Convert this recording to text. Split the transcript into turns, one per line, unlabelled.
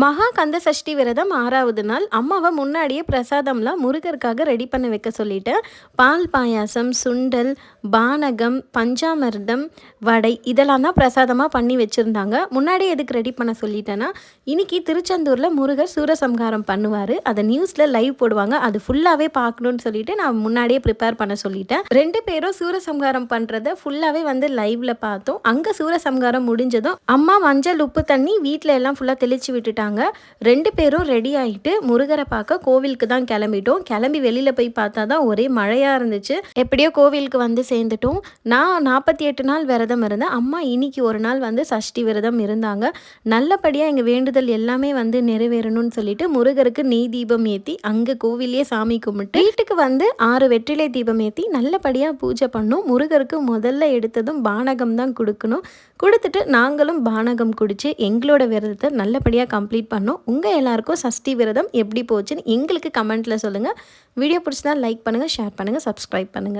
மகா கந்த சஷ்டி விரதம் 6வது நாள் அம்மாவை முன்னாடியே பிரசாதம்லாம் முருகருக்காக ரெடி பண்ண வைக்க சொல்லிட்டேன். பால் பாயாசம், சுண்டல், பானகம், பஞ்சாமிர்தம், வடை இதெல்லாம் தான் பிரசாதமாக பண்ணி வச்சுருந்தாங்க. முன்னாடியே எதுக்கு ரெடி பண்ண சொல்லிட்டேன்னா, இன்றைக்கி திருச்செந்தூரில் முருகர் சூரசம்ஹாரம் பண்ணுவார். அதை நியூஸில் லைவ் போடுவாங்க. அது ஃபுல்லாகவே பார்க்கணுன்னு சொல்லிட்டு நான் முன்னாடியே ப்ரிப்பேர் பண்ண சொல்லிட்டேன். 2 பேரும் சூரசம்ஹாரம் பண்ணுறதை ஃபுல்லாகவே லைவில் பார்த்தோம். அங்கே சூரசம்ஹாரம் முடிஞ்சதும் அம்மா மஞ்சள் உப்பு தண்ணி வீட்டில் எல்லாம் ஃபுல்லாக தெளித்து விட்டுட்டாங்க. 2 பேரும் ரெடி ஆகிட்டு முருகரை பார்க்க கோவிலுக்கு தான் கிளம்பிட்டோம். கிளம்பி வெளியில் போய் பார்த்தா தான் ஒரே மழையாக இருந்துச்சு. எப்படியோ கோவிலுக்கு சேர்ந்துட்டோம். நான் 48 நாள் விரதம் இருந்தேன். அம்மா இன்னைக்கு ஒரு நாள் சஷ்டி விரதம் இருந்தாங்க. நல்லபடியாக எங்கள் வேண்டுதல் எல்லாமே நிறைவேறணும்னு சொல்லிட்டு முருகருக்கு நெய் தீபம் ஏற்றி அங்கே கோவிலே சாமி கும்பிட்டு வீட்டுக்கு 6 வெற்றிலை தீபம் ஏற்றி நல்லபடியாக பூஜை பண்ணோம். முருகருக்கு முதல்ல எடுத்ததும் பானகம் தான் கொடுக்கணும். கொடுத்துட்டு நாங்களும் பானகம் குடித்து எங்களோட விரதத்தை நல்லபடியாக கம்ப்ளீட் பண்ணோம். உங்கள் எல்லாருக்கும் சஷ்டி விரதம் எப்படி போச்சுன்னு எங்களுக்கு கமெண்ட்டில் சொல்லுங்கள். வீடியோ பிடிச்சதா லைக் பண்ணுங்கள், ஷேர் பண்ணுங்கள், சப்ஸ்கிரைப் பண்ணுங்கள்.